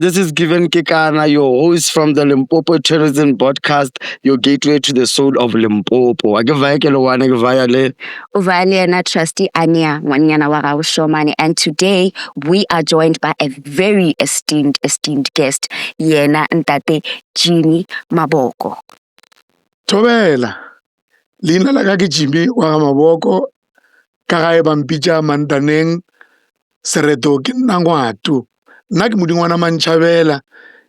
This is Given Kekana, your host from the Limpopo Tourism Podcast, your gateway to the soul of Limpopo. Uvaliana Trustee Ania Wanyana Warao Shomani, and today we are joined by a very esteemed guest, Yena Ntate Jimmy Maboko. Thobela leina la ka ke Jimmy wa Maboko ka ga e bampitša Mantaneng Sereto ke nna ngwatu nna ke modingwana Mantšhabela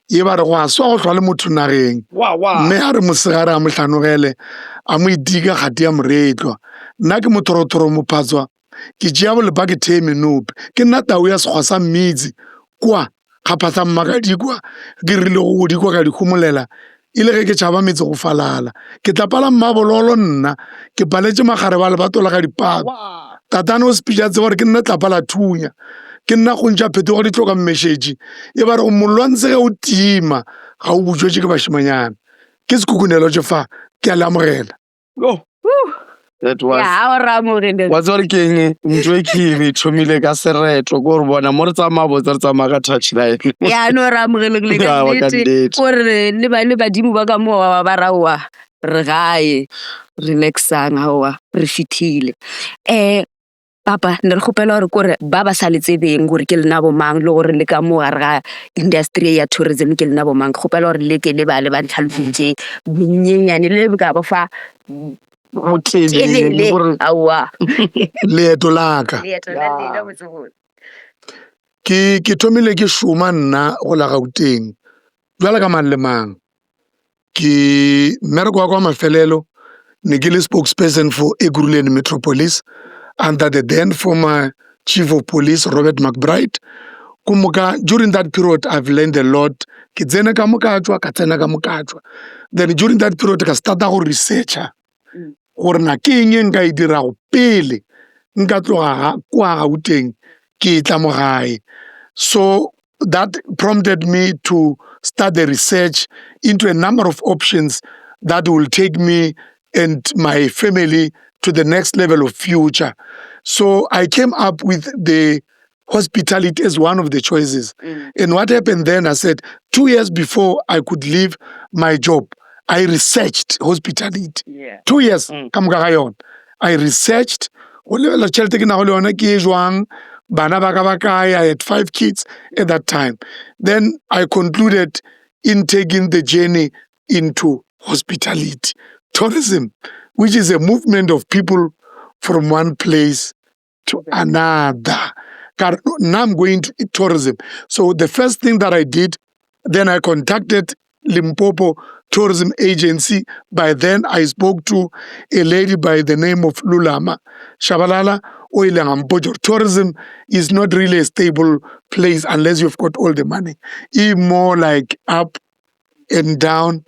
ye ba re go a swa go hlwa le motho nageng mme a re mosegare a mohlanogele a mo itika kgati ya moretlwa nna ke mothorothoro mophatswa ke tšea bolepa ke thee menope ke nna tau ya sekgwa sa mmitsi kwa kgaphatsa mmagadi kwa ke rile go godi kwa ka dikgomolela e le ge ke tšhaba metse go falala ke tlapala mmabololo nna ke paletše magare ba lebato la ga dipapa tatane o sepitša tse gore ke nna tlapala thunya ke nna go ntša phetogo di tloka mmešetši e ba re go molwantse ge o tima ga o butšwetše ke bašimanyana ke Sekhukhune fa ke a le amogela. That was what's all king enjoy kiri thomile ka sereto go re bona mo re tsamaya botse re tsamaya ka touchline Ya no ra mogele le ka gore le ba badimo ba ka mo ba rawa re gae relaxang hawa re fitile papa ne re gopela gore kore ba ba sa le tsebeng gore ke lena bo mang le gore le ka mo gare ga industry ya tourism ke lena bo mang ke gopela gore le ke le ba ntlhalefitše bonyenyane le ka bo fa leeto la ka ke thomile ke šoma nna go la Gauteng jwale ka mang le mang ke mmereko wa kwa mafelelo ne ke le spokesperson for Ekurhuleni Metropolis under the then former chief of police Robert McBride. Kumoka during that period I've learned a lot. Ke tsena ka mokatšwa ka tsena ka mokatšwa then during that period ka starta go researcha gore na ke eng nka e dirago pele nka tloga kwa Gauteng ke tla mo gae. So that prompted me to start the research into a number of options that will take me and my family to the next level of future. So I came up with the hospitality as one of the choices. And what happened then, I said, 2 years before I could leave my job, I researched hospitality. 2 years, I researched. I had 5 kids at that time. Then I concluded in taking the journey into hospitality, tourism, which is a movement of people from one place to another. Now I'm going to tourism. So the first thing that I did, then I contacted Limpopo Tourism Agency. By then I spoke to a lady by the name of Lulama Shabalala. Tourism is not really a stable place unless you've got all the money. It's more like up and down.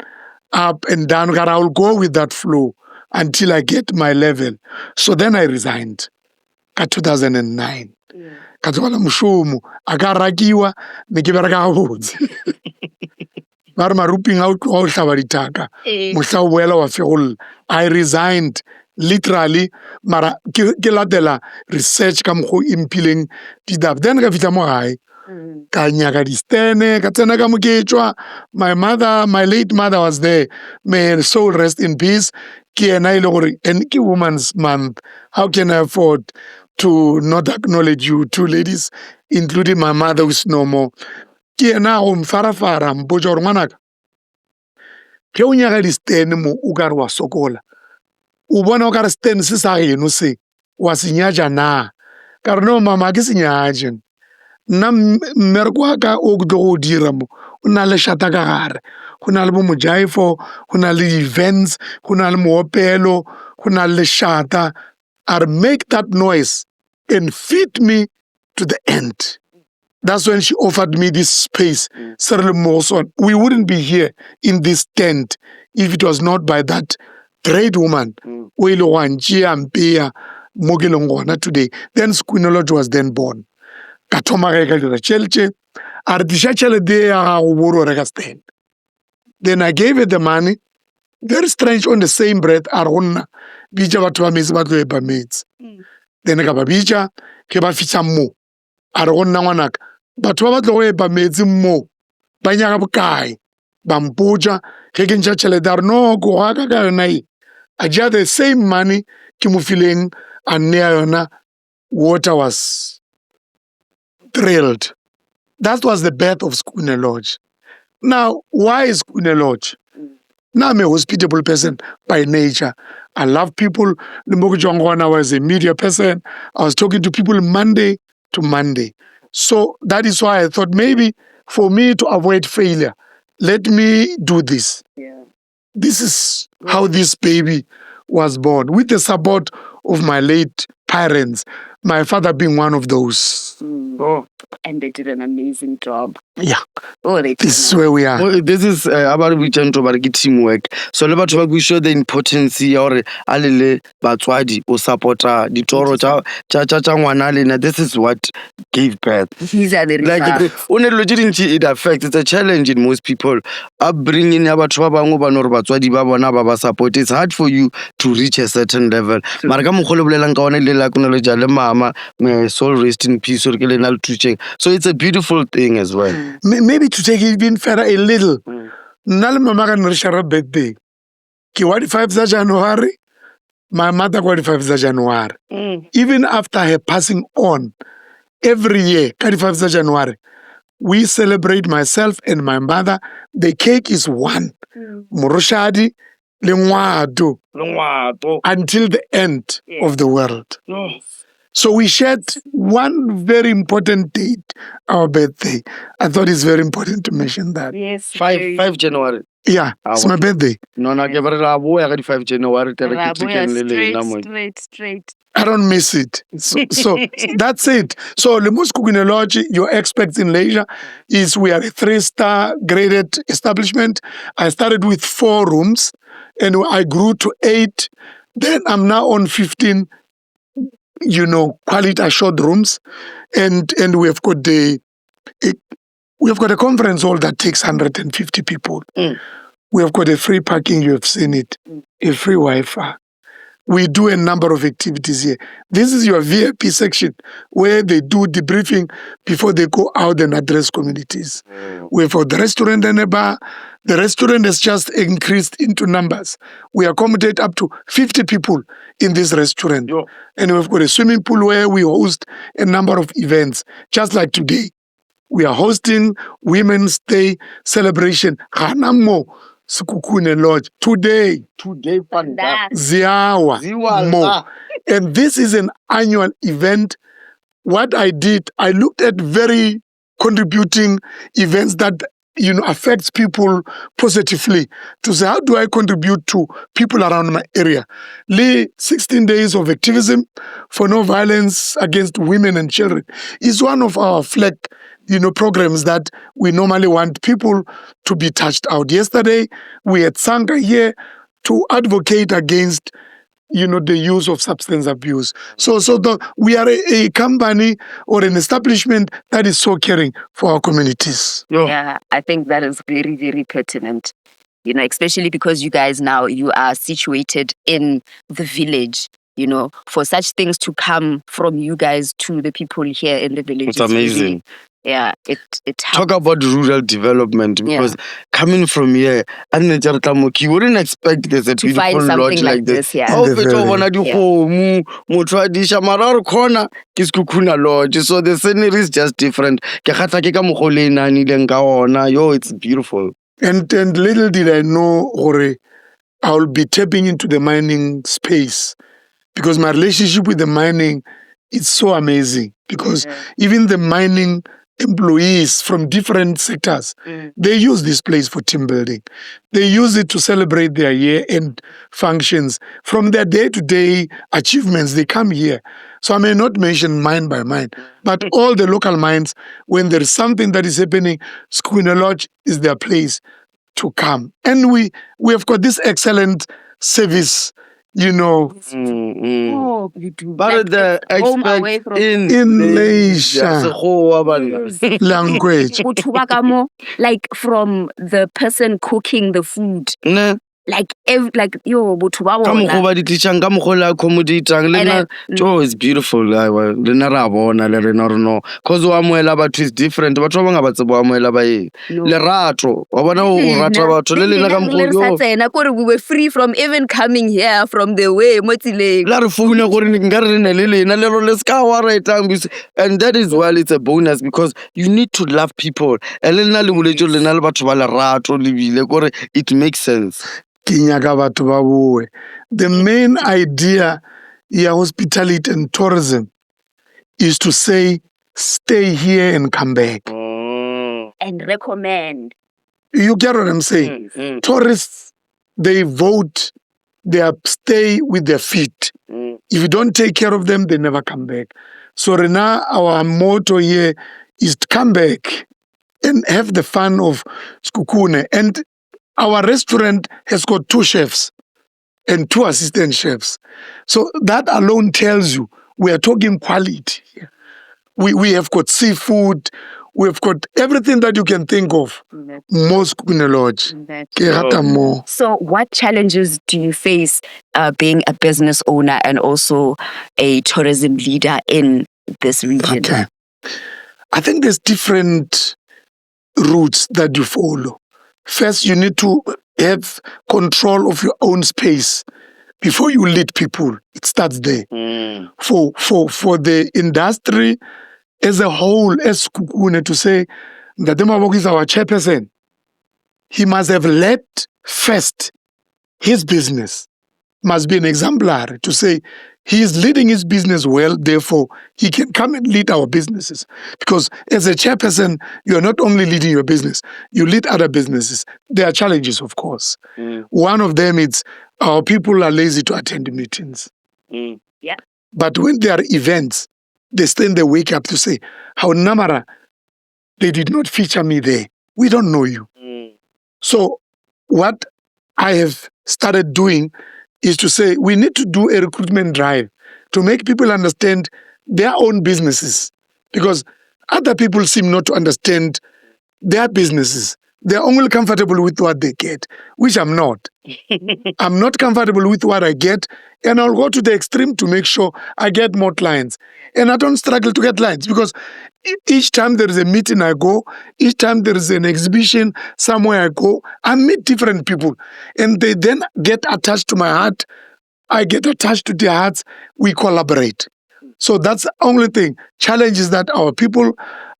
But I will go with that flow until I get my level. So then I resigned in 2009. Ka tswala moshomo a ka rakiwa ne ke bereka gabotse ba re maruping a o tloga o hlaba dithaka mohla o boela wa fegolla. I resigned literally mara ke latela research ka mokgwa impileng ditaba. Then ka fihla mo gae ka nyaka distene ka tsena ka moketšwa. My late mother was there, may her soul rest in peace. Ke ena ile gore and ke Women's Month, how can I afford to not acknowledge you two ladies, including my mother who's no more. Ke ena go mfarafara mpotša gore ngwanaka ge o nyaka distene mo o ka re wa sokola o bona o ka re stene se sa geno se wa se nyatša na ka re no mama ke se nyatše nna mmereko wa ka o ke tlo go dira mo o na le shata ka gare go na le bo mojaifo go na le events go na le moopelo go na le shata. I'll make that noise and feed me to the end. That's when she offered me this space. We wouldn't be here in this tent if it was not by that great woman. Today. Then Sekhukhune was then born. Then I gave her the money. Very strange, on the same breath, bija batho ba metsi ba tlo epa metsi. Then ka ba bija ke ba fitlha mo a re go nna ngwanaka batho ba tlo go epa metsi mo ba nyaga bokae ba mpotsa ge ke ntšha tšhelete a re no ko gaka ka yona e a ja the same money ke mo fileng a nneya yona. Water was thrilled. That was the birth of Sekhukhune Lodge. Now, why is Sekhukhune Lodge? Now I'm a hospitable person by nature. I love people. I was a media person. I was talking to people Monday to Monday. So that is why I thought maybe for me to avoid failure, let me do this. Yeah. This is how this baby was born, with the support of my late parents, my father being one of those. Oh, and they did an amazing job. Yeah. Oh, this is where we are. Well, this is about teamwork. So le batho ba go show the importance ya hore a le batswadi o supporta ditoro tša ngwana lena. This is what gave birth. These are the results. It affects. It's a challenge in most people. Upbringing ya batho ba bangwe ba no re batswadi ba bona ba ba support. It's hard for you to reach a certain level. Mara ka mogolo bolelang ka ona le la acknowledge le mama, may soul rest in peace. So it's a beautiful thing as well. Maybe to take it even further a little. Nna le mama ka ne re share birthday. Ke wa di 5 za January. My mother got the 5 za January. Even after her passing on, every year, 5 za January, we celebrate myself and my mother. The cake is one. Moroshadi, lengwato, until the end of the world. So we shared one very important date, our birthday. I thought it's very important to mention that. Yes. 5 January. Yeah, it's my birthday. No, ke ba re 5 January. Straight. I don't miss it. So that's it. So Limpopo Sekhukhune Lodge, your experts in leisure, is we are a 3-star graded establishment. I started with 4 rooms and I grew to 8. Then I'm now on 15, quality assured rooms. And we've got a conference hall that takes 150 people. We have got a free parking, you have seen it, a free Wi-Fi. We do a number of activities here. This is your VIP section where they do debriefing before they go out and address communities. We have got the restaurant and a bar. The restaurant has just increased into numbers. We accommodate up to 50 people in this restaurant. And we've got a swimming pool where we host a number of events, just like today. We are hosting Women's Day celebration. Hanamo Sekhukhune Lodge today. Ziawa Mo. And this is an annual event. What I did, I looked at very contributing events that affects people positively to say, how do I contribute to people around my area? 16 days of activism for no violence against women and children is one of our flag programs that we normally want people to be touched out. Yesterday, we had Sangha here to advocate against the use of substance abuse. So we are a company or an establishment that is so caring for our communities. Yeah, I think that is very, very pertinent. Especially because you guys now, you are situated in the village. For such things to come from you guys to the people here in the village. It's amazing. Really, yeah, it helps. Talk about rural development, because coming from here, you wouldn't expect there's a to find something like this. Yeah. So the scenery is just different. It's beautiful. And little did I know, I'll be tapping into the mining space, because my relationship with the mining is so amazing. Because even the mining employees from different sectors, they use this place for team building. They use it to celebrate their year-end functions. From their day-to-day achievements, they come here. So I may not mention mine by mine, but all the local mines, when there is something that is happening, Sekhukhune Lodge is their place to come. And we have got this excellent service, Oh, you do. But the expert in leisure language, like from the person cooking the food, like yo botho ba ka mokgwa bona. ba di teachang, ka mokgwa le accommodatang le nna it's beautiful. Le nna ra bona le rena re no cause o amoela batho is different. Batho ba bangwe ba tsebe o amoela ba eng lerato wa bona o rata batho le lena ka re sa tsena kore we were free from even coming here from the way mo tseleng. la re founa gore nka re ne le lena le ro le ska wa retang, and that is why it's a bonus because you need to love people and le nna le boletse lena le batho ba lerato le bile gore it makes sense. Ke nyaka batho ba boe. The main idea ya hospitality and tourism is to say stay here and come back. And recommend. You get what I'm saying? Tourists, they vote, they stay with their feet. If you don't take care of them, they never come back. So Rena, our motto here is to come back and have the fun of Sekhukhune. And our restaurant has got 2 chefs and 2 assistant chefs. So that alone tells you we are talking quality here. We have got seafood, we've got everything that you can think of. Most Sekhukhune Lodge. Ke rata mo. So what challenges do you face being a business owner and also a tourism leader in this region? Okay. I think there's different routes that you follow. First, you need to have control of your own space before you lead people. It starts there. For the industry as a whole, as Sekhukhune, to say that Demabok is our chairperson, he must have led first his business. Must be an exemplar to say he is leading his business well, therefore he can come and lead our businesses. Because as a chairperson, you are not only leading your business, you lead other businesses. There are challenges, of course. One of them is our people are lazy to attend meetings. Yeah. But when there are events, they stand, they wake up to say, how Namara, they did not feature me there. We don't know you. So what I have started doing is to say we need to do a recruitment drive to make people understand their own businesses, because other people seem not to understand their businesses. They're only comfortable with what they get, which I'm not. I'm not comfortable with what I get, and I'll go to the extreme to make sure I get more clients. And I don't struggle to get clients because each time there is a meeting I go, each time there is an exhibition somewhere I go, I meet different people, and they then get attached to my heart. I get attached to their hearts. We collaborate. So that's the only thing. Challenge is that our people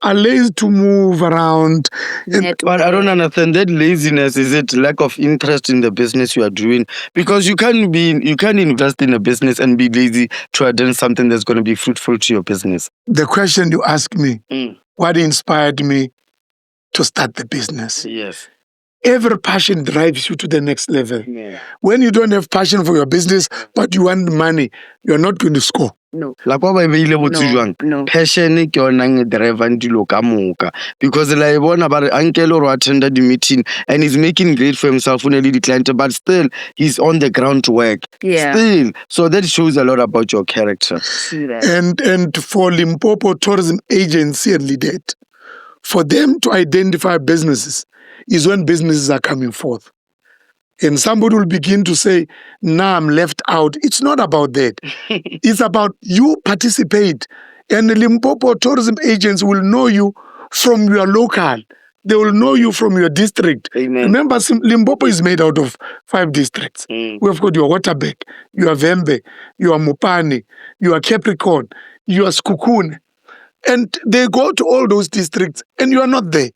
are lazy to move around. But I don't understand that laziness. Is it lack of interest in the business you are doing? Because you can't invest in a business and be lazy to attend something that's going to be fruitful to your business. The question you ask me, what inspired me to start the business? Yes. Every passion drives you to the next level. Yeah. When you don't have passion for your business, but you want money, you're not going to score. No. Like what I beile botse jwang. No. Passion ke yona nge drive dilo ka moka, because la bona ba re uncle or attended the meeting and he's making great for himself when the client, but still he's on the ground to work. Yeah. Still. So that shows a lot about your character. And for Limpopo Tourism Agency and LIDET, for them to identify businesses is when businesses are coming forth. And somebody will begin to say, nah, I'm left out. It's not about that. It's about you participate. And the Limpopo tourism agents will know you from your local. They will know you from your district. Amen. Remember, Limpopo is made out of 5 districts. We've got your Waterberg, your Vembe, your Mopani, your Capricorn, your Sekhukhune. And they go to all those districts and you are not there.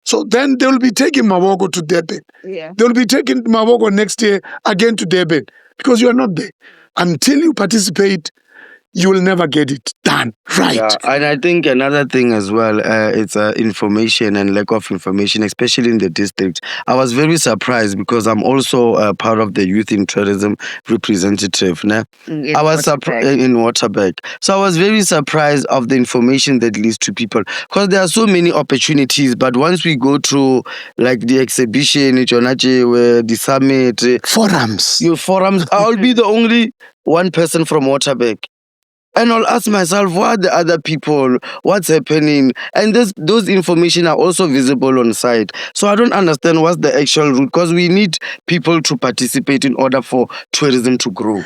So then they will be taking Mawoko to Durban. Yeah. They will be taking Mawoko next year again to Durban because you are not there. Until you participate, you will never get it done right. Yeah, and I think another thing as well, it's information and lack of information, especially in the district. I was very surprised because I'm also part of the youth in tourism representative. I was surprised in Waterberg. So I was very surprised of the information that leads to people, because there are so many opportunities. But once we go to like the exhibition, the summit, Forums. I'll be the only one person from Waterberg. And I'll ask myself, what are the other people? What's happening? And those information are also visible on site. So I don't understand what's the actual route, because we need people to participate in order for tourism to grow.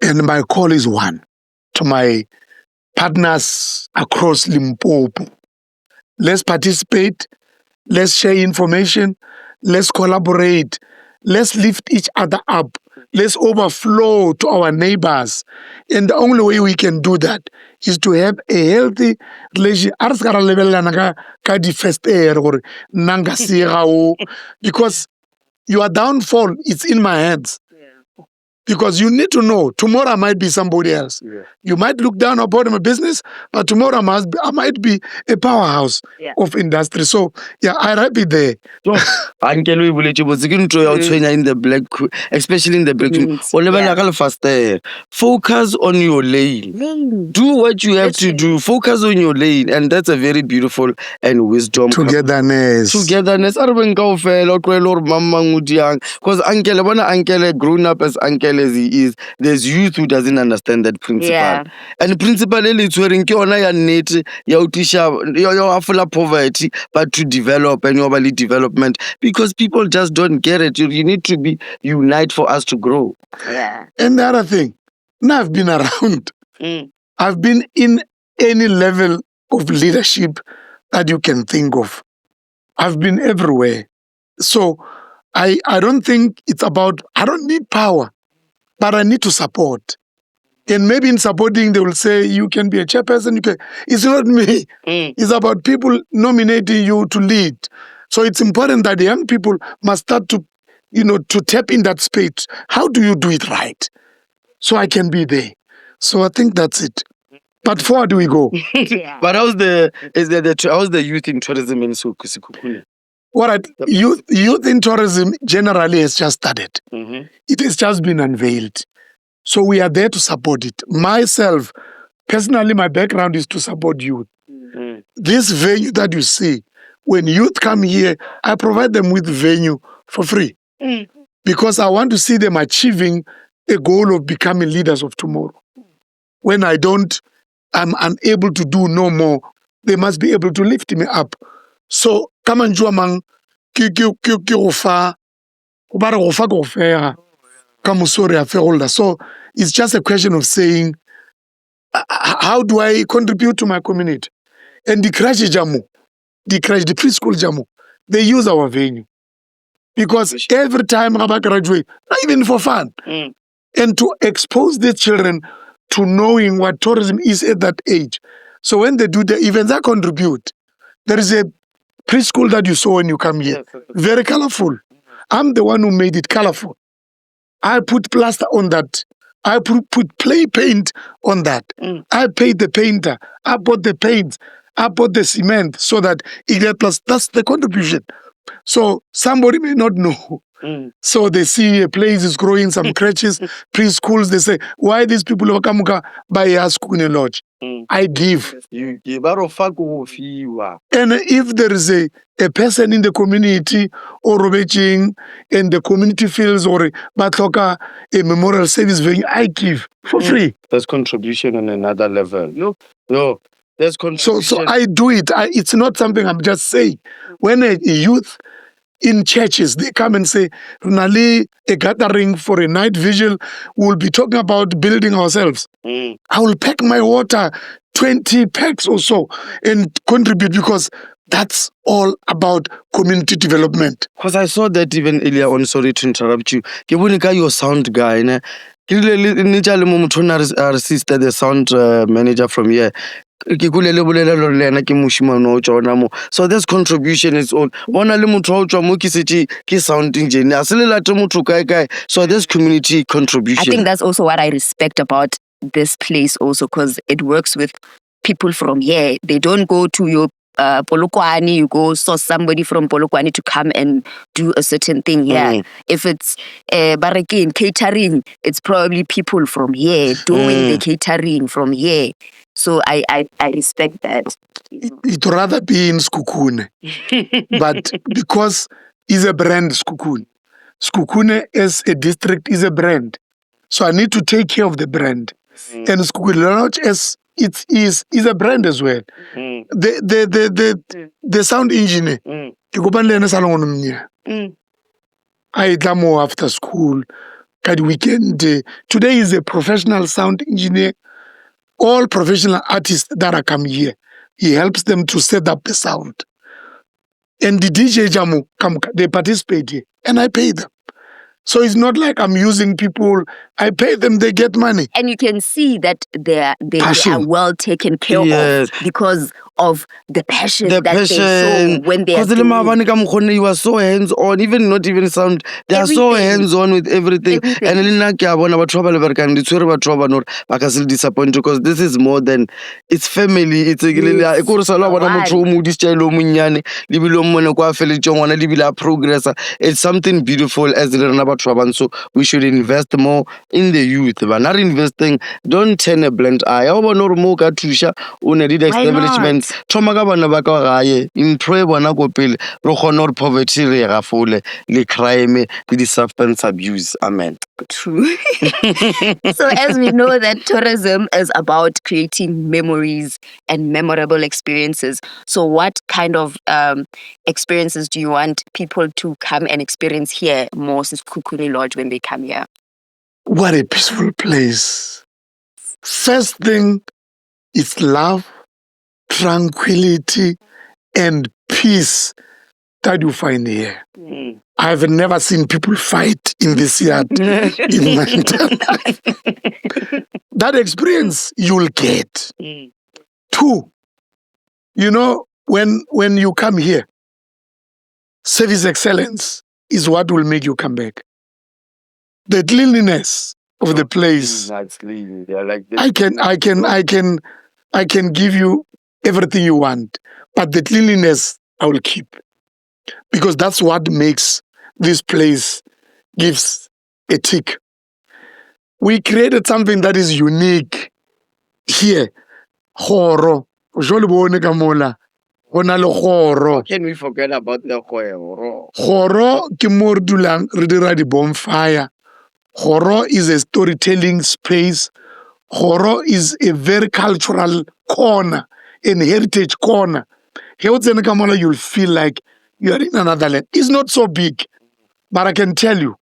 And my call is one to my partners across Limpopo. Let's participate. Let's share information. Let's collaborate. Let's lift each other up. Let's overflow to our neighbors. And the only way we can do that is to have a healthy relationship. Because your downfall is in my hands. Because you need to know, tomorrow I might be somebody else. Yeah. You might look down upon my business, but tomorrow I might be a powerhouse of industry. So, yeah, I wrap it there. Uncle, we will in the black, especially in the black room. Faster. Focus on your lane. Do what you have to do. Focus on your lane, and that's a very beautiful and wisdom. Togetherness. Because uncle grown up as uncle as he is, there's youth who doesn't understand that principle. Yeah. And principle is wearing your net, your poverty, but to develop and your development, because people just don't get it. You need to be unite for us to grow. Yeah. And the other thing, now I've been around. I've been in any level of leadership that you can think of. I've been everywhere. So I don't think it's about, I don't need power, but I need to support. And maybe in supporting, they will say, you can be a chairperson. It's not me. It's about people nominating you to lead. So it's important that young people must start to, to tap in that space. How do you do it right? So I can be there. So I think that's it. But forward do we go? But how's the youth in tourism in Sekhukhune? All right, youth in tourism generally has just started. It has just been unveiled. So we are there to support it. Myself, personally, my background is to support youth. This venue that you see, when youth come here, I provide them with venue for free. Because I want to see them achieving a goal of becoming leaders of tomorrow. When I'm unable to do no more, they must be able to lift me up. So, come on, Juamang, so it's just a question of saying, how do I contribute to my community? And the preschool Jamu, they use our venue. Because every time I graduate, not even for fun, and to expose the children to knowing what tourism is at that age. So when they do the events, I contribute. There is a preschool that you saw when you come here. Yes. Very colorful. I'm the one who made it colorful. I put plaster on that. I put play paint on that. I paid the painter. I bought the paint. I bought the cement so that it get plus. That's the contribution. So somebody may not know. So they see a place is growing, some crutches, preschools. They say, why these people over Kamuka buy a Sekhukhune Lodge? I give. You give. And if there is a person in the community or Robeching and the community feels or Batloka a memorial service venue, I give for free. That's contribution on another level. No. That's contribution. So I do it. It's not something I'm just saying. When a youth in churches, they come and say, Runali, a gathering for a night vigil, we'll be talking about building ourselves. I will pack my water, 20 packs or so, and contribute, because that's all about community development. Because I saw that even earlier on, sorry to interrupt you. Your sound guy, our sister, the sound manager from here. So this contribution is all. So this community contribution. I think that's also what I respect about this place also, because it works with people from here. They don't go to your Polokwane, you go source somebody from Polokwane to come and do a certain thing here. If it's Barakin catering, it's probably people from here doing the catering from here. So I respect that. It'd rather be in Sekhukhune. But because it's a brand, Sekhukhune as a district is a brand. So I need to take care of the brand. And Sekhukhune Lodge is a brand as well. The sound engineer, ke kopa le ene sa le ngono mnya. I tla mo after school, ka di weekend. Today is a professional sound engineer. All professional artists that are come here, he helps them to set up the sound. And the DJ Jamu come, they participate here, and I pay them. So it's not like I'm using people. I pay them, they get money. And you can see that they are Passion. well taken care Yes. of because of the passion The that they show when they are Because doing you are so hands-on, even not even sound, they are so Everything. hands-on with everything. Everything. And Lina ke a bona batho ba ba leberekang di tshwere batho ba ba nore ba ka se le disappoint because this is more than it's family. It's a Yes. e kore sa la bona motho o modisitse le o monnyane le bile o mone kwa feletseng ngwana le bile a progressa. It's something beautiful as le rena batho ba bantsho. We should invest more in the youth. But not investing, don't turn a blind eye. Ha o bona hore mo ka thusha o ne di establishment. Thoma ka bana ba ka gae improve bona ko pele re kgone hore poverty re gafole le crime le di substance abuse. Amen. True. So as we know that tourism is about creating memories and memorable experiences. So what kind of experiences do you want people to come and experience here more since Sekhukhune Lodge when they come here? What a peaceful place. First thing is love, tranquility, and peace that you find here. I've never seen people fight in this yard in my entire life. That experience you'll get. Two, you know, when you come here, service excellence is what will make you come back. The cleanliness of the place. That's clean. They are like this. I can give you everything you want, but the cleanliness I will keep, because that's what makes this place gives a tick. We created something that is unique here. Khoro. Jole bone ka mola. Ho na le khoro. Can we forget about the khoro? Khoro ke mo re dulang re dira di bonfire. Khoro is a storytelling space. Khoro is a very cultural corner, an heritage corner. Here you'll feel like you are in another land. It's not so big, but I can tell you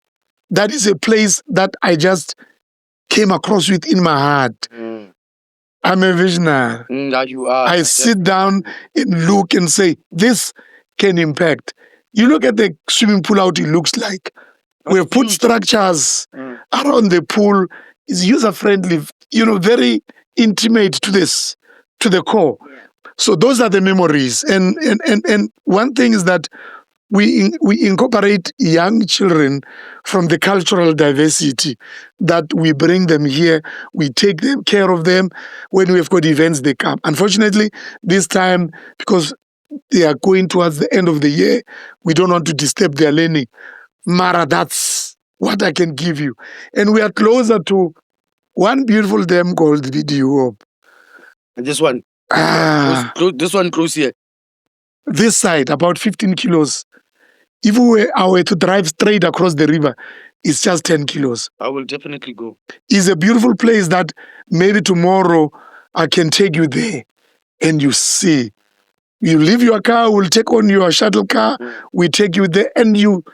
that is a place that I just came across with in my heart. I'm a visionary. That you are. I sit down and look and say, this can impact. You look at the swimming pool, how it looks like. We've put structures around the pool. It's user-friendly, very intimate to the core. So those are the memories. And one thing is that we incorporate young children from the cultural diversity, that we bring them here, we take care of them. When we've got events, they come. Unfortunately, this time, because they are going towards the end of the year, we don't want to disturb their learning. Mara, that's what I can give you. And we are closer to one beautiful dam called BDU. This one. This one close here. This side, about 15 kilos. If I were to drive straight across the river, it's just 10 kilos. I will definitely go. It's a beautiful place that maybe tomorrow I can take you there and you see. You leave your car, we'll take on your shuttle car, we take you there and you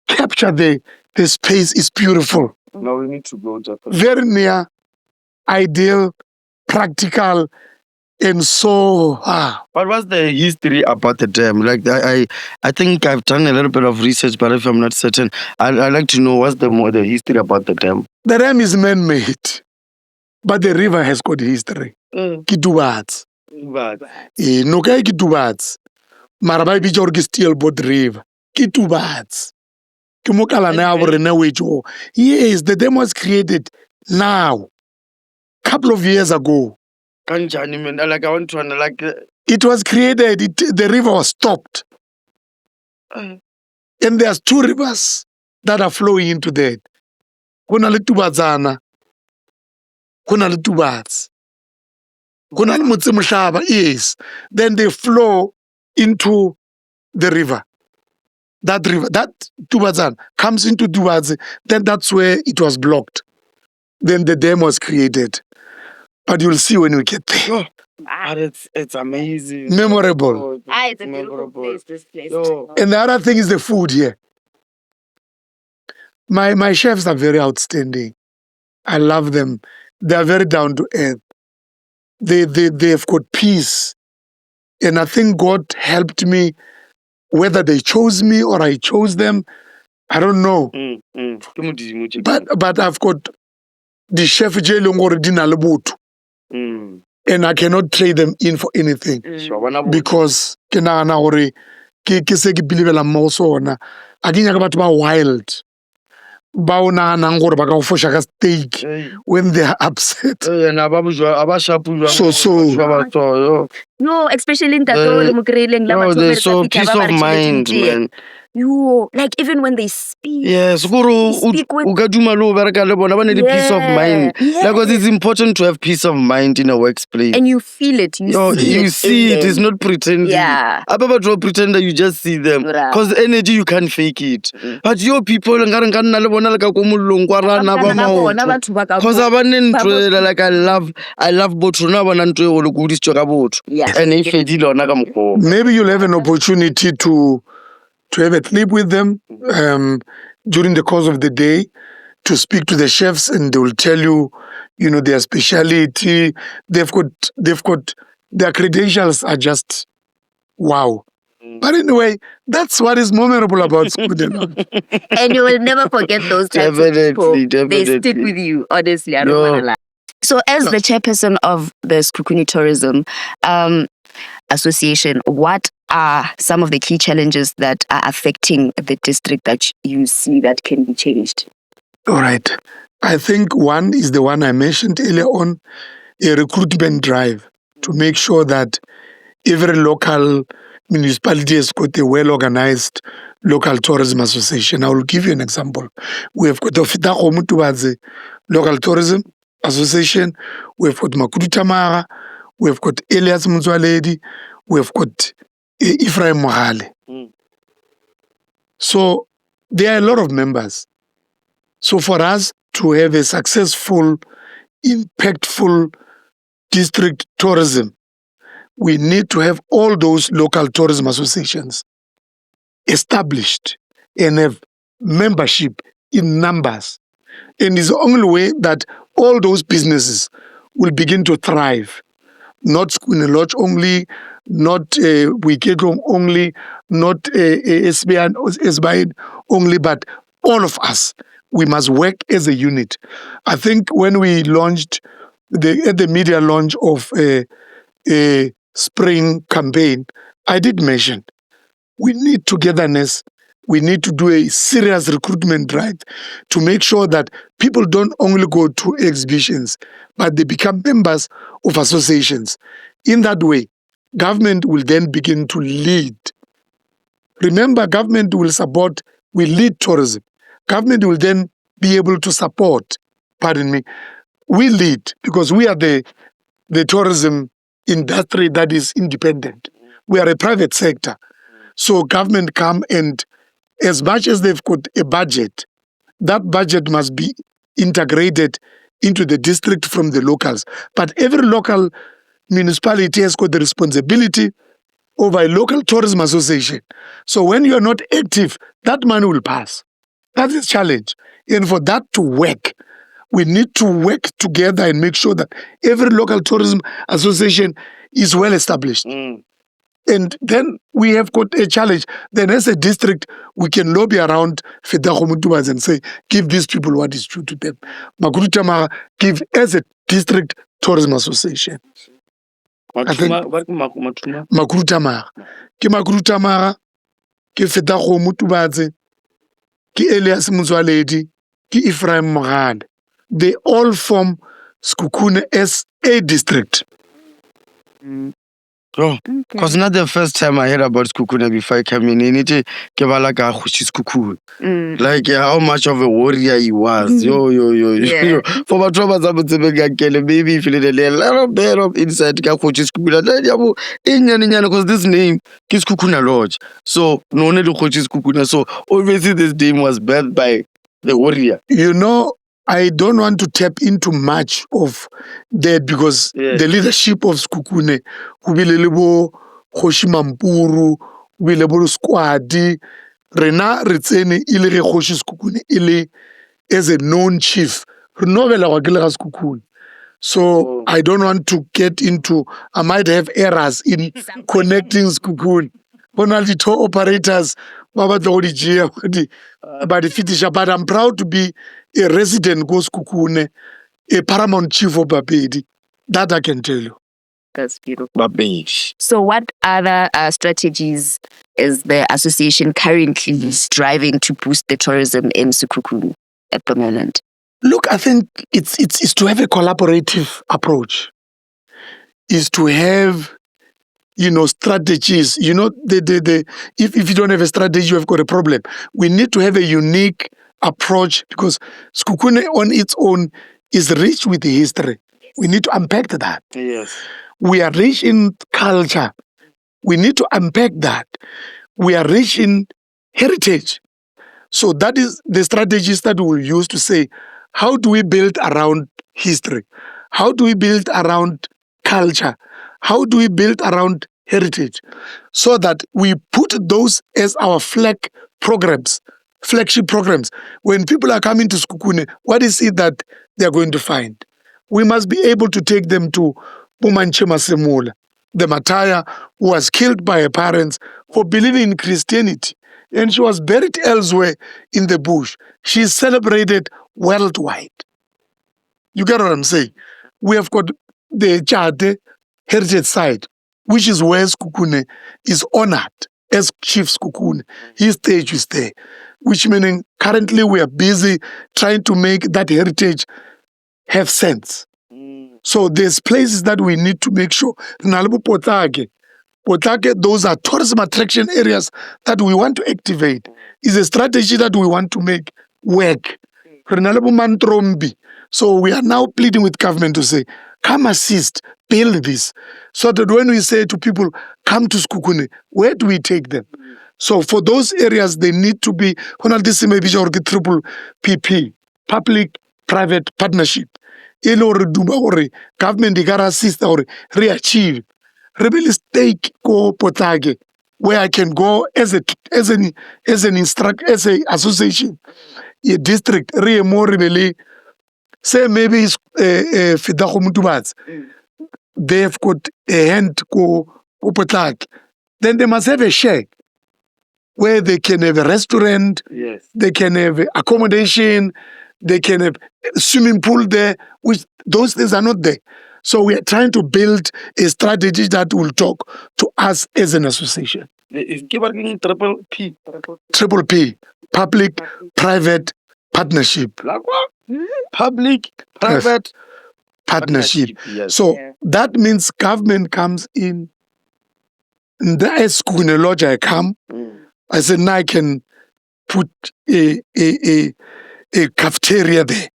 capture the space. Is beautiful. Now we need to go definitely. Very near, ideal, practical, and so But what's the history about the dam? Like I think I've done a little bit of research, but if I'm not certain, I'd like to know what's the history about the dam. The dam is man-made, but the river has got history. Kitubatsi. But Noka Kitubatsi. Marabai Bijor Steelboat River. Kitubatsi. Yes, the dam was created now, couple of years ago. like I want to like It was created, the river was stopped. And there's two rivers that are flowing into that. Kuna le Tubatsana, kuna le Tubatsi. Kuna le Motse Mohlaba, yes. Then they flow into the river. That river, that Tubatsana comes into Tubatsi, then that's where it was blocked. then the dam was created. But you'll see when we get there. Yo, but it's amazing. Memorable. It's a beautiful place, this place. And the other thing is the food here. My chefs are very outstanding. I love them. They are very down to earth. They've got peace. And I think God helped me, whether they chose me or I chose them. I don't know. But I've got the chef and I cannot trade them in for anything. Because ke nagana gore ke se ke belebela mo sona. A ke nyaka batho ba wild. Ba o naganang gore ba ka go fosha ka steak when they are upset. No, especially in the there's so peace of mind, man. You like even when they speak. Yes, speak with peace of mind. Because it's important to have peace of mind in a workplace. And you feel it. You see it. It's not pretending. Yeah. About pretender, you just see them. Because energy, you can't fake it. But your people, because like I love Botrona. And maybe you'll have an opportunity to have a clip with them during the course of the day, to speak to the chefs, and they will tell you, their speciality. They've got their credentials are just wow. But anyway, that's what is memorable about Sekhukhune. And you will never forget those types of people. They stick with you, honestly. I don't want to lie. So as the chairperson of the Sekhukhune Tourism Association, what are some of the key challenges that are affecting the district that you see that can be changed? All right. I think one is the one I mentioned earlier on, a recruitment drive to make sure that every local municipality has got a well-organized local tourism association. I will give you an example. We have got the Sekhukhune Towards Local Tourism Association. We've got Makudu Tamara. We've got Elias Muzwaledi. We've got Ephraim Mohale. So there are a lot of members. So for us to have a successful, impactful district tourism, we need to have all those local tourism associations established and have membership in numbers. And it's the only way that all those businesses will begin to thrive. Not Sekhukhune Lodge only, not Wiketong only, not SBN only, but all of us. We must work as a unit. I think when we launched at the media launch of a spring campaign, I did mention we need togetherness. We need to do a serious recruitment drive to make sure that people don't only go to exhibitions, but they become members of associations. In that way, government will then begin to lead. Remember, government will lead tourism. Government will then be able to support, we lead because we are the tourism industry that is independent. We are a private sector. So government come and as much as they've got a budget, that budget must be integrated into the district from the locals. But every local municipality has got the responsibility over a local tourism association. So when you are not active, that money will pass. That's a challenge. And for that to work, we need to work together and make sure that every local tourism association is well established. And then we have got a challenge. Then as a district, we can lobby around Sekhukhune Towards and say, give these people what is due to them. Makudu Tamara, give as a district tourism association. Makudu Tamara. Ke Makudu Tamara, ke Sekhukhune Towards, ke Elias Muzwaledi, ke Ephraim Mohale. They all form Sekhukhune as a district. Because not the first time I heard about Sekhukhune before I came in. Like how much of a warrior he was. Yo. For my trouble, maybe if you a little bit of insight, because this name is Sekhukhune Lodge. So no need to Sekhukhune. So obviously this name was birthed by the warrior. I don't want to tap into much of that because the leadership of Sekhukhune, who be lebo Kgoshi Mampuru, who be lebo Squadi, rena re tsene ile ge Kgoshi Sekhukhune ile as a known chief. Re no bela go ke le ga Sekhukhune. So I don't want to get into, I might have errors in connecting Sekhukhune. Bona le tour operators ba batla go di tšea ba di fetisha, but I'm proud to be a resident go Sekhukhune, a paramount chief of Bapedi. That I can tell you. That's beautiful. Bapedi. So what other strategies is the association currently striving to boost the tourism in Sekhukhune at the moment? Look, I think it's to have a collaborative approach. Is to have, strategies. If you don't have a strategy, you have got a problem. We need to have a unique approach because Sekhukhune on its own is rich with history. We need to unpack that. Yes. We are rich in culture. We need to unpack that. We are rich in heritage. So that is the strategies that we will use to say, how do we build around history? How do we build around culture? How do we build around heritage? So that we put those as our flagship programs. When people are coming to Sekhukhune, what is it that they are going to find? We must be able to take them to Pumanche Masemula, the Mataya who was killed by her parents for believing in Christianity. And she was buried elsewhere in the bush. She is celebrated worldwide. You get what I'm saying? We have got the Chade heritage site, which is where Sekhukhune is honored as Chief Sekhukhune. His stage is there, which meaning currently we are busy trying to make that heritage have sense. So there's places that we need to make sure. Potake, those are tourism attraction areas that we want to activate. Is a strategy that we want to make work. So we are now pleading with government to say, come assist, build this. So that when we say to people, come to Sekhukhune, where do we take them? So for those areas, they need to be, triple PP, public-private partnership. Government can assist or re-achieve. Rebel stake go Potake, where I can go as an association, a district, more rebelli, say maybe it's Fidahomutubats. They've got a hand go Potake. Then they must have a shack where they can have a restaurant, they can have accommodation, they can have a swimming pool there, which those things are not there. So we are trying to build a strategy that will talk to us as an association. Triple P. Triple P, public-private partnership. Public-private partnership. Yes. So that means government comes in. And there is Sekhukhune Lodge I come. I said, now I can put a cafeteria there.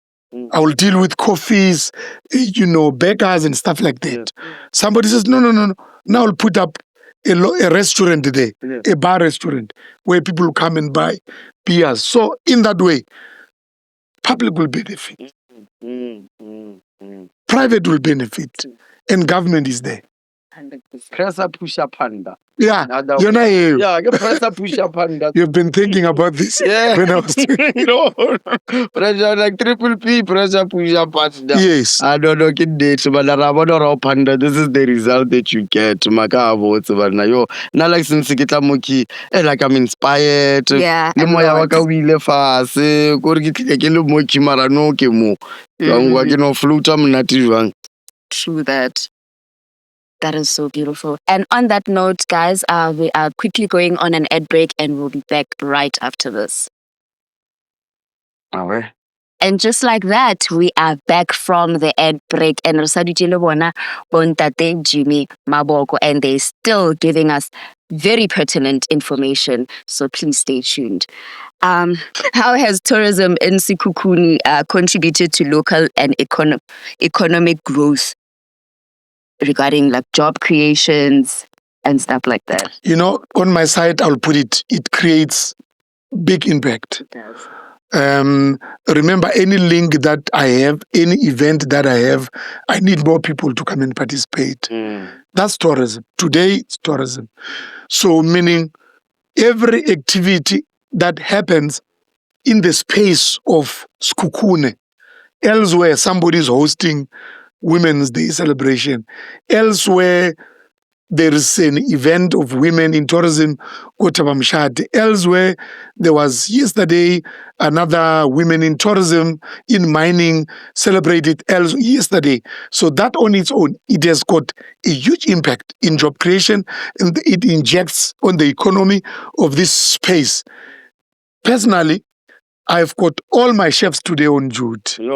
I will deal with coffees, bakers and stuff like that. Somebody says, no. Now I'll put up a restaurant there, a bar restaurant, where people will come and buy beers. So in that way, public will benefit. Private will benefit. And government is there. Pressure pusher panda. Yeah, you're not here. Yeah, pressure pusher panda. You've been thinking about this. Yeah. When I was pressure like triple P, pressure pusher panda. Yes. I don't know, kid date, but panda. This is the result that you get. Now like since kita moki, like I'm inspired. Yeah. Le moya wa ka o ile fase, ko re ke tle ke le moki mara no ke mo. Wa ke no fluta mnati jwang. True that. That is so beautiful. And on that note, guys, we are quickly going on an ad break and we'll be back right after this. And just like that, we are back from the ad break. And Bontate, Jimmy, Maboko, and they're still giving us very pertinent information. So please stay tuned. How has tourism in Sekhukhune contributed to local and economic growth regarding like job creations and stuff like that? On my side, I'll put it creates big impact. Remember, any link that I have, any event that I have, I need more people to come and participate. That's tourism. Today, it's tourism. So, meaning every activity that happens in the space of Sekhukhune, elsewhere somebody is hosting Women's Day celebration, elsewhere there is an event of women in tourism, Kotabamshad. Elsewhere, there was yesterday another women in tourism, in mining, celebrated yesterday. So that on its own, it has got a huge impact in job creation, and it injects on the economy of this space. Personally, I've got all my chefs today on duty.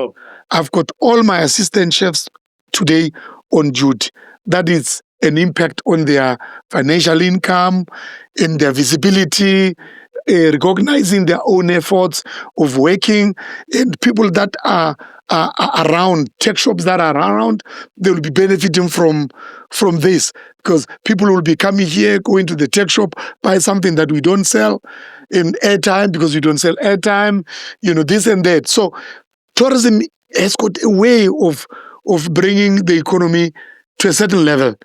I've got all my assistant chefs today on duty. That is an impact on their financial income and their visibility, recognizing their own efforts of working, and people that are around, tech shops that are around, they will be benefiting from this, because people will be coming here, going to the tech shop, buy something that we don't sell, in airtime because we don't sell airtime, this and that. So tourism has got a way of bringing the economy to a certain level.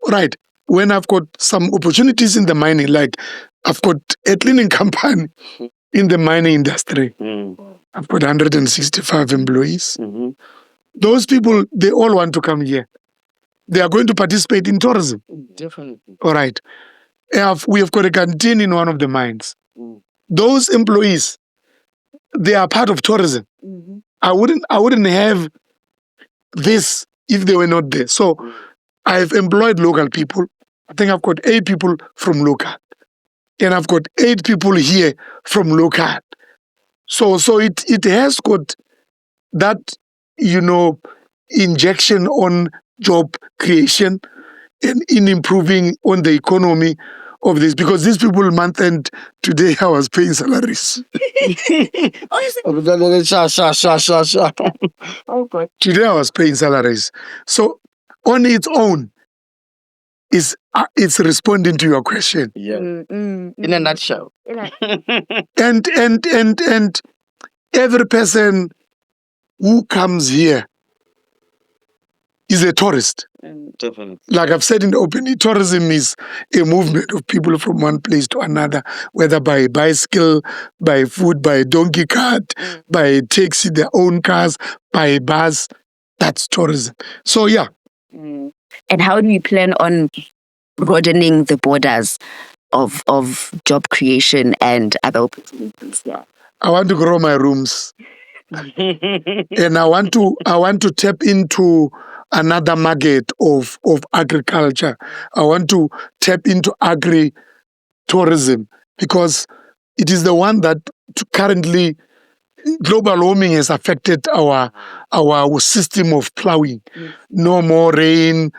Right. When I've got some opportunities in the mining, like I've got a cleaning company in the mining industry. I've got 165 employees. Those people, they all want to come here. They are going to participate in tourism. Definitely. All right. We have got a canteen in one of the mines. Those employees, they are part of tourism. I wouldn't have this if they were not there. So I've employed local people. I think I've got 8 people from local. And I've got 8 people here from local. So it has got that, injection on job creation and in improving on the economy of this, because these people month end today I was paying salaries. Today I was paying salaries. So on its own, it's responding to your question. In a nutshell. And every person who comes here is a tourist. Definitely. Like I've said in the opening, tourism is a movement of people from one place to another, whether by bicycle, by foot, by donkey cart, by taxi, their own cars, by bus. That's tourism. So yeah. And how do you plan on broadening the borders of job creation and other opportunities? Yeah. I want to grow my rooms. And I want to tap into another market of agriculture. I want to tap into agri-tourism, because it is the one that currently global warming has affected our system of plowing. No more rain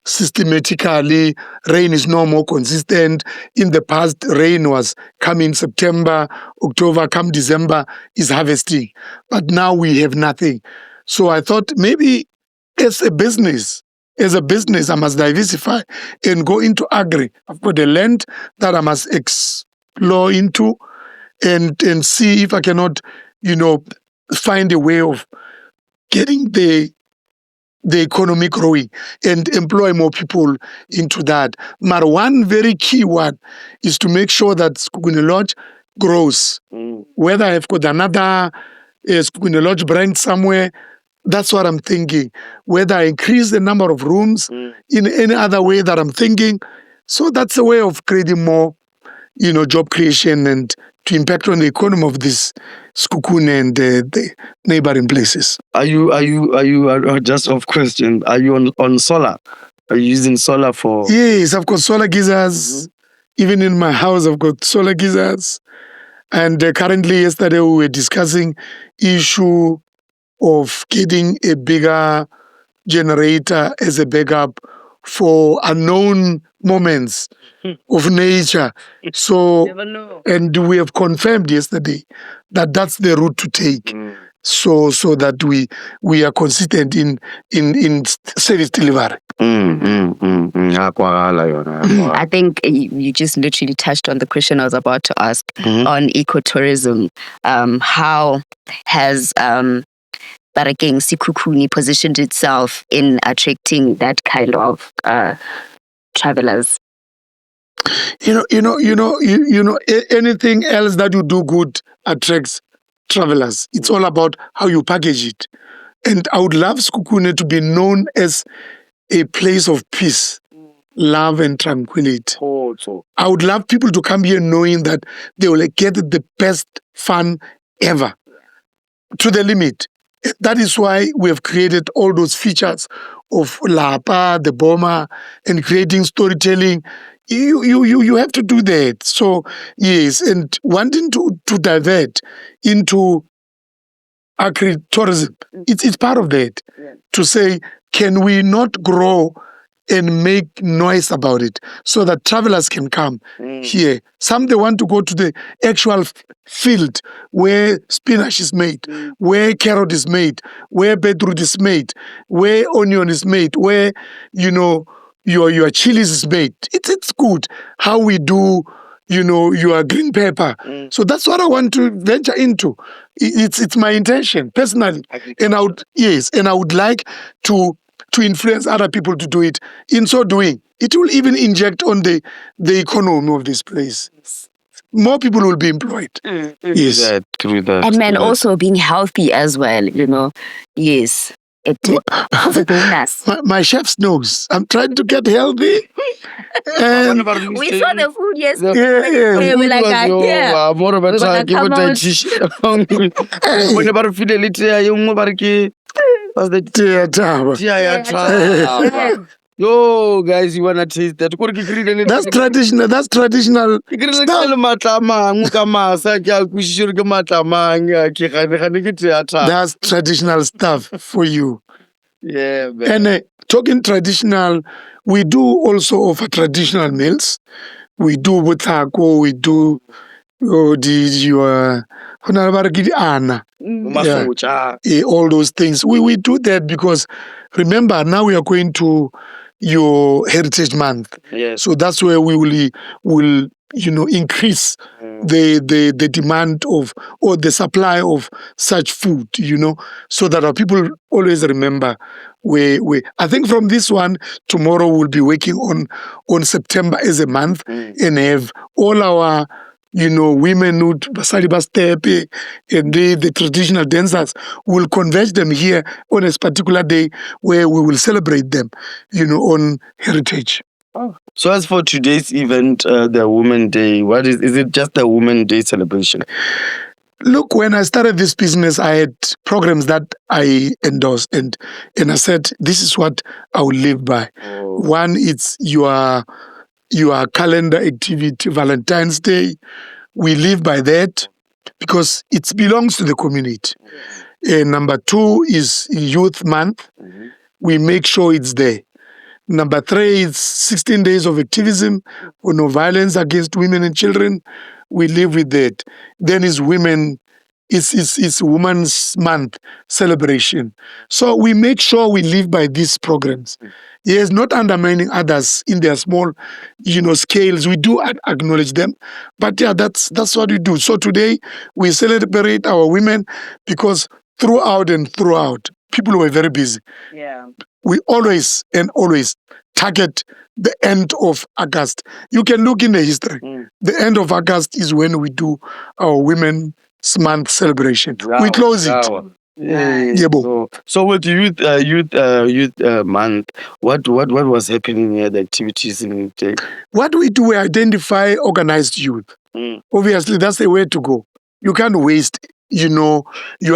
systematically. Rain is no more consistent. In the past, rain was coming September, October, come December is harvesting. But now we have nothing. So I thought maybe as a business, I must diversify and go into agri. I've got a land that I must explore into and see if I cannot, find a way of getting the economy growing and employ more people into that. But one very key one is to make sure that Sekhukhune Lodge grows. Whether I've got another Sekhukhune Lodge brand somewhere, that's what I'm thinking. Whether I increase the number of rooms in any other way that I'm thinking. So that's a way of creating more, job creation and to impact on the economy of this Sekhukhune and the neighboring places. Are you just off question? Are you on solar? Are you using solar for? Yes, I've got solar geysers. Even in my house, I've got solar geysers. And currently, yesterday we were discussing issue of getting a bigger generator as a backup for unknown moments of nature. So, Never know. and we have confirmed yesterday that that's the route to take. So that we are consistent in service delivery. Ya kwagala yona. I think you just literally touched on the question I was about to ask on ecotourism. How has Barakeng Sekhukhune positioned itself in attracting that kind of travelers? Anything else that you do good attracts travelers. It's all about how you package it. And I would love Sekhukhune to be known as a place of peace, love, and tranquility. I would love people to come here knowing that they will get the best fun ever, to the limit. That is why we have created all those features of Lapa, the Boma, and creating storytelling. You have to do that. So yes, and wanting to divert into agri-tourism, it's part of that. To say, can we not grow and make noise about it so that travelers can come here? Some, they want to go to the actual field where spinach is made, where carrot is made, where beetroot is made, where onion is made, where your chilies is made. It's good how we do your green pepper. So that's what I want to venture into. It's my intention personally, and I would like to influence other people to do it. In so doing, it will even inject on the economy of this place. More people will be employed. Yes. True that. And man, also being healthy as well, Yes. It's a bonus. My chef knows I'm trying to get healthy. And We saw the food yesterday. yeah. We're like, yeah. More of a time, give it a t-shirt. Whenever fidelity, what's the Yeah. Yo, guys, you wanna taste that? That's traditional. That's traditional. That's traditional stuff for you. Yeah, man. And talking traditional, we do also offer traditional meals. We do butako, we do all those things. We do that because, remember, now we are going to your Heritage Month. Yes. So that's where we will increase the demand of, or the supply of such food, so that our people always remember where I think from this one, tomorrow we'll be working on September as a month and have all our women who basali bastepe and the traditional dancers, will converge them here on a particular day where we will celebrate them, on heritage. So as for today's event, the Women Day, what is it just a Women Day celebration? Look, when I started this business, I had programs that I endorsed, and I said, this is what I will live by. One, it's your calendar activity, Valentine's Day. We live by that because it belongs to the community. And number two is Youth Month. We make sure it's there. Number three is 16 days of activism for no violence against women and children. We live with that. Then is women. It's Women's Month celebration. So we make sure we live by these programs. Yes, not undermining others in their small, scales. We do acknowledge them, but yeah, that's what we do. So today we celebrate our women because throughout, people were very busy. Yeah. We always target the end of August. You can look in the history. The end of August is when we do our Women's Month celebration. We close it. So with youth month, what was happening here? The activities in the What we do, we identify organized youth. Obviously, that's the way to go. You can't waste, your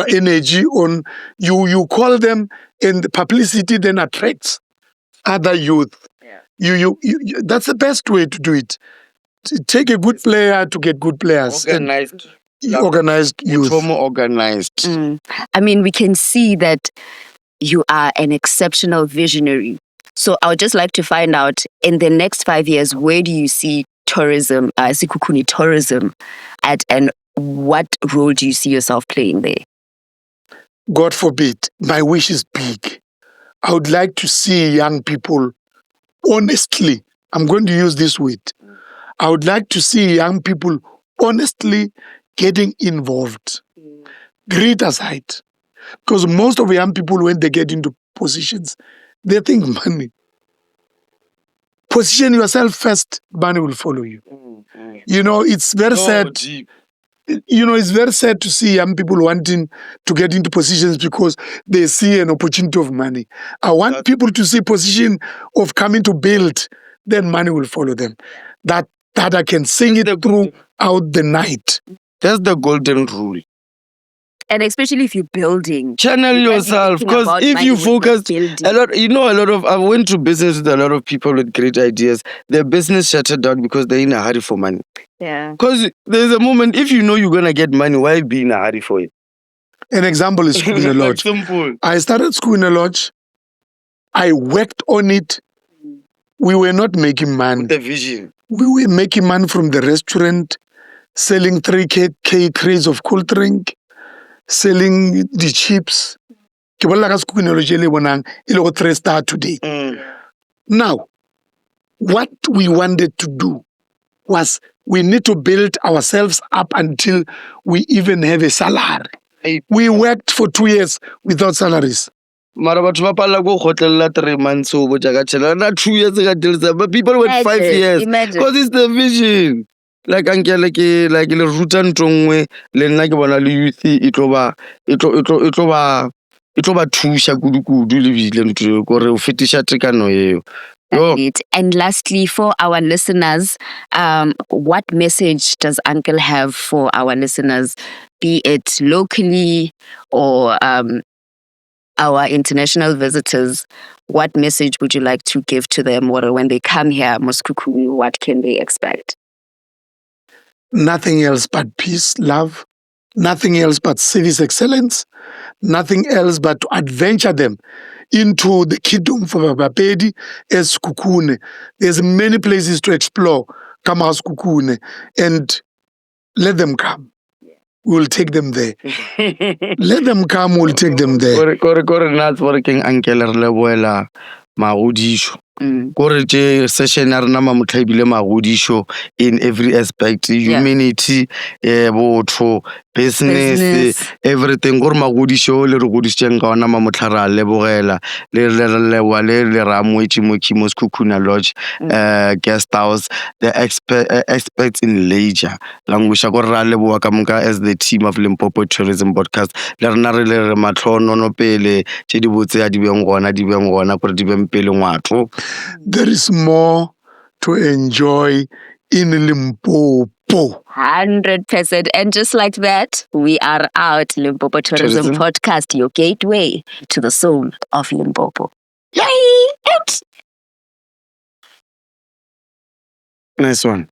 energy on you call them, and the publicity then attracts other youth. Yeah. You that's the best way to do it. Take a good player to get good players. Organized youth. Organized. I mean, we can see that you are an exceptional visionary. So I would just like to find out, in the next 5 years, where do you see tourism, Sekhukhune tourism at, and what role do you see yourself playing there? God forbid, my wish is big. I would like to see young people honestly, I'm going to use this word. I would like to see young people honestly getting involved. Greed aside. Because most of young people, when they get into positions, they think money. Position yourself first, money will follow you. You know, it's very sad. Deep. You know, it's very sad to see young people wanting to get into positions because they see an opportunity of money. I want people to see position of coming to build, then money will follow them. That I can sing it throughout the night. That's the golden rule. And especially if you're building. Channel yourself, because if you focus a lot, I went to business with a lot of people with great ideas. Their business shuttered down because they're in a hurry for money. Yeah. Because there's a moment, if you know you're going to get money, why be in a hurry for it? An example is Sekhukhune Lodge. Simple. I started Sekhukhune Lodge. I worked on it. We were not making money. With the vision. We were making money from the restaurant, selling 3K crates of cold drink, selling the chips. Ke bolela ka Sekhukhune Lodge e le bonang e le go 3-star today. Now, what we wanted to do was we need to build ourselves up until we even have a salary. We worked for 2 years without salaries. Mara batho ba palla go khotlela 3 months o boja ka tshela na 2 years ka dirisa, but people went 5 years because it's the vision. Like ankele ke like le ruta ntongwe le nna ke bona le youth e tlo ba thusha kudu le bile ntwe gore o fetisha tekano eo. And lastly, for our listeners, what message does Uncle have for our listeners, be it locally or our international visitors? What message would you like to give to them, or when they come here, Sekhukhune, what can they expect? Nothing else but peace, love, nothing else but service excellence, nothing else but to adventure them into the kingdom for Babapedi as Sekhukhune. There's many places to explore. Come out Sekhukhune and let them come. We'll take them there. Let them come, we'll take them there. Kore nuts working uncle leboela magudisho. Kore tje session ya rena mamotla ibile magudisho in every aspect, humanity, botho, business, everything. Gore magudisho le re godisitseng ka ona mamotla ra lebogela le ra moetši mo Sekhukhune Lodge guest house, the experts in leisure language gore ra leboga ka moka as the team of Limpopo Tourism Podcast. Le rena re le matlhono no pele tše di botse a di beng gona gore di beng pele ngwato. There is more to enjoy in Limpopo. 100%. And just like that, we are out. Limpopo Tourism Podcast, your gateway to the soul of Limpopo. Yay! Nice one.